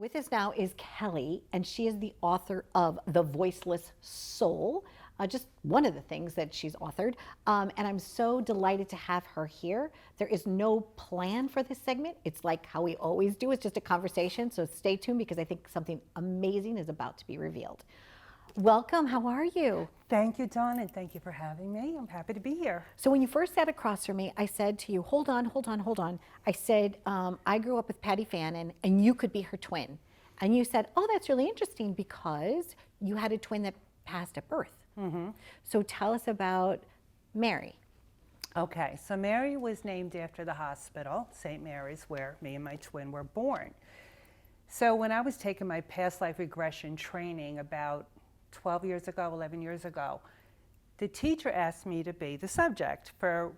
With us now is Kelly, and she is the author of The Voiceless Soul, just one of the things that she's authored. And I'm so delighted to have her here. There is no plan for this segment. It's like how we always do. It's just a conversation. So stay tuned because I think something amazing is about to be revealed. Welcome. How are you? Thank you, Donna, and thank you for having me. I'm happy to be here. So when you first sat across from me, I said to you, hold on, hold on, hold on. I said, I grew up with Patty Fannin, and you could be her twin. And you said, oh, that's really interesting because you had a twin that passed at birth. Mm-hmm. So tell us about Mary. Okay, so Mary was named after the hospital, St. Mary's, where me and my twin were born. So when I was taking my past life regression training about 12 years ago, 11 years ago, the teacher asked me to be the subject for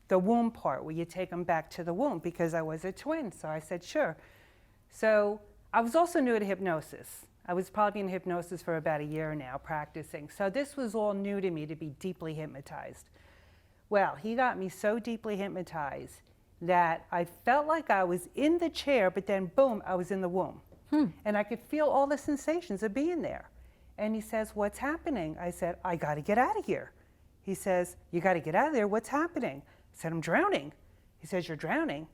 the womb part, where you take them back to the womb, because I was a twin. So I said, sure. So I was also new to hypnosis. I was probably in hypnosis for about a year now, practicing. So this was all new to me, to be deeply hypnotized. Well, he got me so deeply hypnotized that I felt like I was in the chair, but then boom, I was in the womb. And I could feel all the sensations of being there. And he says, what's happening? I said, I got to get out of here. He says, you got to get out of there. What's happening? I said, I'm drowning. He says, you're drowning?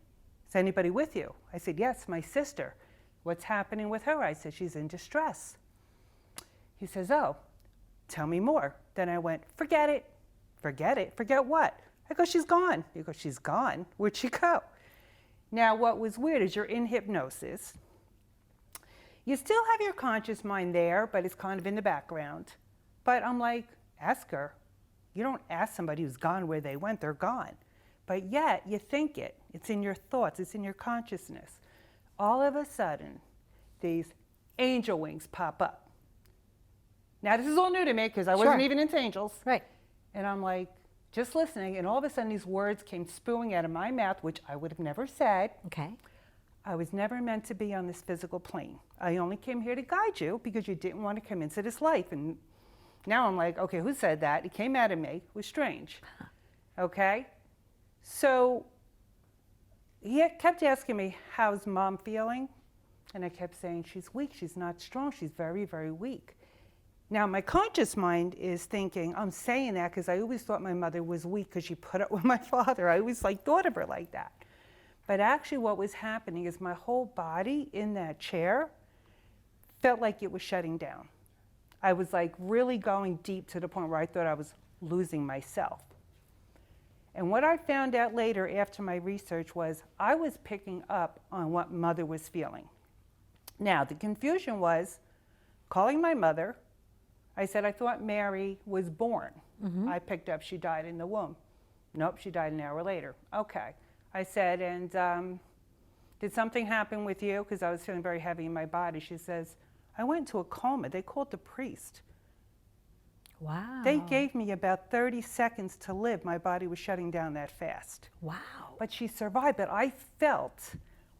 Is anybody with you? I said, yes, my sister. What's happening with her? I said, she's in distress. He says, oh, tell me more. Then I went, forget it. Forget it? Forget what? I go, she's gone. He goes, she's gone? Where'd she go? Now, what was weird is you're in hypnosis. You still have your conscious mind there, but it's kind of in the background. But I'm like, ask her. You don't ask somebody who's gone where they went, they're gone. But yet, you think it. It's in your thoughts, it's in your consciousness. All of a sudden, these angel wings pop up. Now, this is all new to me because I wasn't even into angels. Right. And I'm like, just listening, and all of a sudden these words came spewing out of my mouth, which I would have never said. Okay. I was never meant to be on this physical plane. I only came here to guide you because you didn't want to come into this life. And now I'm like, okay, who said that? It came out of me. It was strange. Okay? So he kept asking me, how's mom feeling? And I kept saying, she's weak. She's not strong. She's very, very weak. Now, my conscious mind is thinking, I'm saying that because I always thought my mother was weak because she put up with my father. I always thought of her like that. But actually what was happening is my whole body in that chair felt like it was shutting down. I was like really going deep to the point where I thought I was losing myself. And what I found out later after my research was I was picking up on what mother was feeling. Now, the confusion was calling my mother. I said, I thought Mary was born. Mm-hmm. I picked up she died in the womb. Nope, she died an hour later. Okay. I said, and did something happen with you? Because I was feeling very heavy in my body. She says, I went into a coma. They called the priest. Wow. They gave me about 30 seconds to live. My body was shutting down that fast. Wow. But she survived. But I felt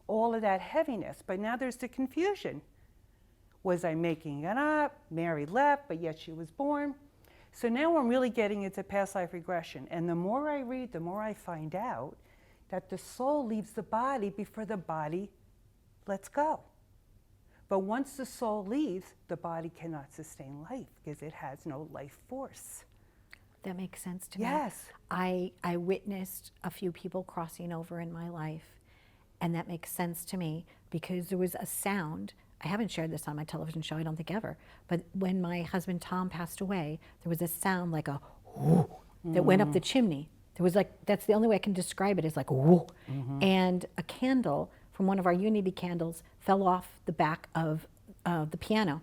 all of that heaviness. But now there's the confusion. Was I making it up? Mary left, but yet she was born. So now I'm really getting into past life regression. And the more I read, the more I find out that the soul leaves the body before the body lets go. But once the soul leaves, the body cannot sustain life because it has no life force. That makes sense to me. Yes. I witnessed a few people crossing over in my life, and that makes sense to me because there was a sound. I haven't shared this on my television show, I don't think ever, but when my husband Tom passed away, there was a sound like a whoo that went up the chimney. There was that's the only way I can describe it, is like whoo. Mm-hmm. And a candle from one of our Unity candles fell off the back of the piano.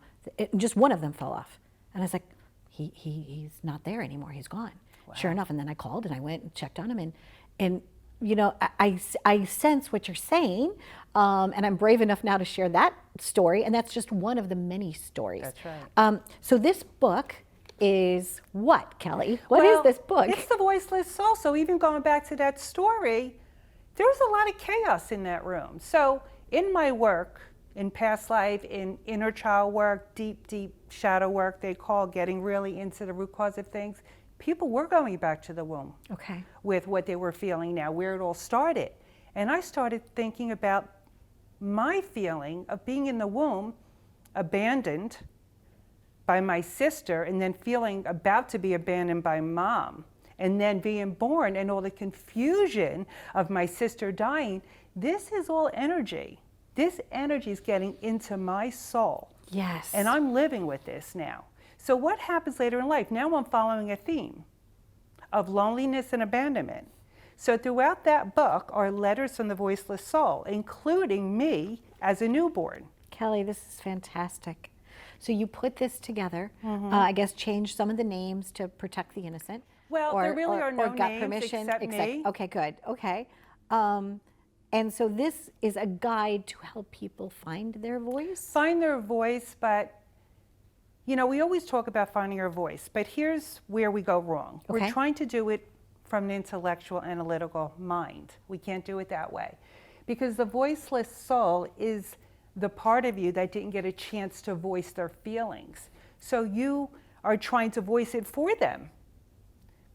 Just one of them fell off. And I was like, he's not there anymore, he's gone. Wow. Sure enough, and then I called and I went and checked on him, and you know, I sense what you're saying, and I'm brave enough now to share that story, and that's just one of the many stories. That's right. So this book is what, Kelly? What is this book? It's The Voiceless Soul. So even going back to that story, there was a lot of chaos in that room. So in my work, in past life, in inner child work, deep, deep shadow work, they call getting really into the root cause of things, people were going back to the womb. Okay. With what they were feeling now, where it all started. And I started thinking about my feeling of being in the womb, abandoned by my sister, and then feeling about to be abandoned by mom, and then being born and all the confusion of my sister dying. This is all energy. This energy is getting into my soul. Yes. And I'm living with this now. So what happens later in life? Now I'm following a theme of loneliness and abandonment. So throughout that book are letters from the voiceless soul, including me as a newborn. Kelly, this is fantastic. So you put this together, I guess change some of the names to protect the innocent. Well, there really are no got names permission, except me. Okay, good, okay. And so this is a guide to help people find their voice? Find their voice, but you know, we always talk about finding our voice, but here's where we go wrong. Okay. We're trying to do it from an intellectual, analytical mind. We can't do it that way. Because the voiceless soul is the part of you that didn't get a chance to voice their feelings. So you are trying to voice it for them.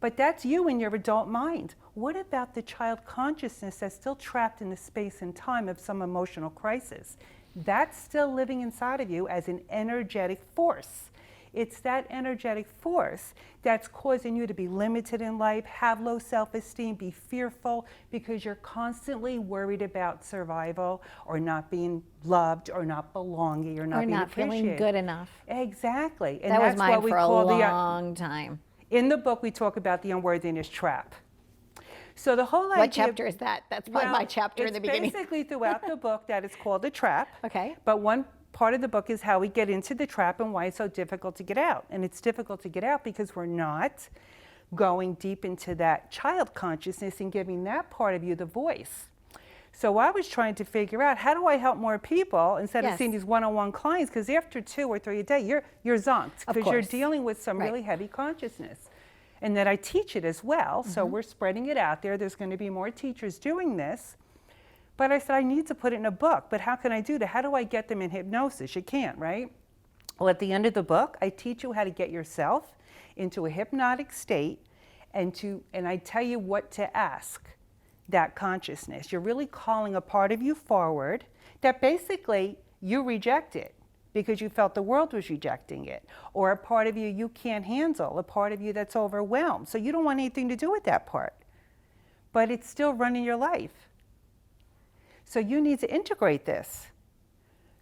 But that's you in your adult mind. What about the child consciousness that's still trapped in the space and time of some emotional crisis? That's still living inside of you as an energetic force. It's that energetic force that's causing you to be limited in life, have low self-esteem, be fearful, because you're constantly worried about survival or not being loved or not belonging or not being appreciated. Feeling good enough. Exactly. And That was that's mine what we for a call long time. in the book, we talk about the unworthiness trap. So the whole idea. What chapter is that? That's probably my chapter in the beginning. It's basically throughout the book that it's called the trap. Okay. But one part of the book is how we get into the trap and why it's so difficult to get out. And it's difficult to get out because we're not going deep into that child consciousness and giving that part of you the voice. So I was trying to figure out, how do I help more people instead of seeing these one-on-one clients? Because after 2 or 3 a day, you're zonked because you're dealing with some really heavy consciousness. And that I teach it as well, so we're spreading it out there. There's going to be more teachers doing this. But I said, I need to put it in a book. But how can I do that? How do I get them in hypnosis? You can't, right? Well, at the end of the book, I teach you how to get yourself into a hypnotic state, and I tell you what to ask that consciousness. You're really calling a part of you forward that basically you rejected because you felt the world was rejecting it, or a part of you you can't handle, a part of you that's overwhelmed. So you don't want anything to do with that part, but it's still running your life. So you need to integrate this.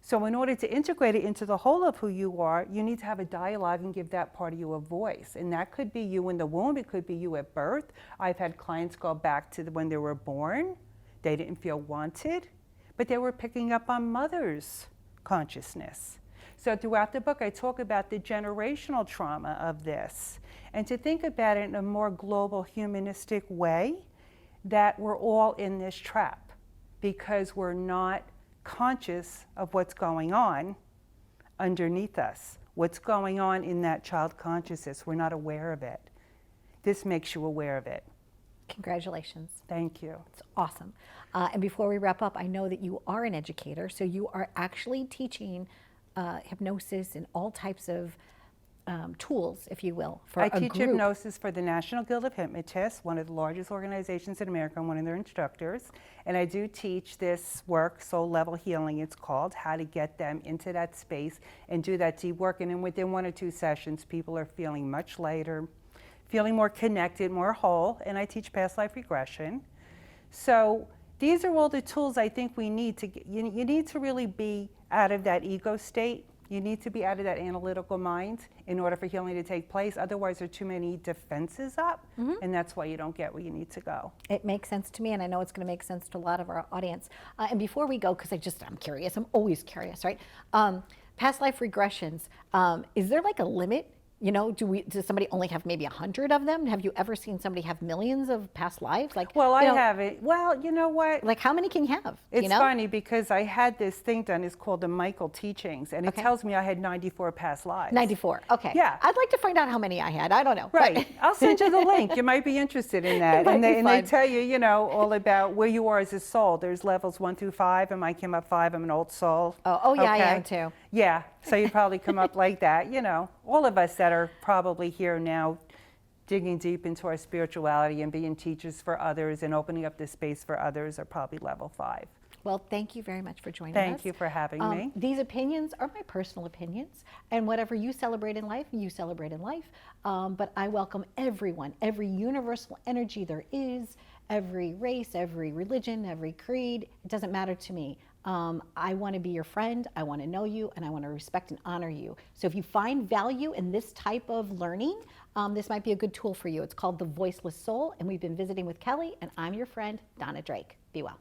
So in order to integrate it into the whole of who you are, you need to have a dialogue and give that part of you a voice. And that could be you in the womb, it could be you at birth. I've had clients go back to when they were born. They didn't feel wanted, but they were picking up on mother's consciousness. So throughout the book, I talk about the generational trauma of this, and to think about it in a more global, humanistic way, that we're all in this trap because we're not conscious of what's going on underneath us, what's going on in that child consciousness. We're not aware of it. This makes you aware of it. Congratulations. Thank you. It's awesome. And before we wrap up, I know that you are an educator, so you are actually teaching hypnosis and all types of tools, if you will, for I a teach group. hypnosis for the National Guild of Hypnotists, one of the largest organizations in America. I'm one of their instructors. And I do teach this work, soul level healing it's called, how to get them into that space and do that deep work. And then within 1 or 2 sessions, people are feeling much lighter, feeling more connected, more whole. And I teach past life regression. So these are all the tools I think we need to get. You need to really be out of that ego state. You need to be out of that analytical mind in order for healing to take place. Otherwise, there are too many defenses up, and that's why you don't get where you need to go. It makes sense to me, and I know it's going to make sense to a lot of our audience. And before we go, because I'm curious, I'm always curious, right? Past life regressions, is there like a limit? You know, does somebody only have maybe 100 of them? Have you ever seen somebody have millions of past lives? Like, well, I haven't. Well, you know what? Like, how many can you have? It's funny because I had this thing done. It's called the Michael Teachings, and it tells me I had 94 past lives. 94. Okay. Yeah. I'd like to find out how many I had. I don't know. Right. I'll send you the link. You might be interested in that. And they tell you, you know, all about where you are as a soul. There's levels 1 through 5, and mine came up 5. I'm an old soul. Oh yeah, I am too. Yeah. So you probably come up like that. You know, all of us that are probably here now digging deep into our spirituality and being teachers for others and opening up this space for others are probably level 5. Well, thank you very much for joining us. Thank you for having me. These opinions are my personal opinions, and whatever you celebrate in life, you celebrate in life. But I welcome everyone, every universal energy there is, every race, every religion, every creed. It doesn't matter to me. I want to be your friend, I want to know you, and I want to respect and honor you. So if you find value in this type of learning, this might be a good tool for you. It's called the Voiceless Soul, and we've been visiting with Kelly, and I'm your friend, Donna Drake. Be well.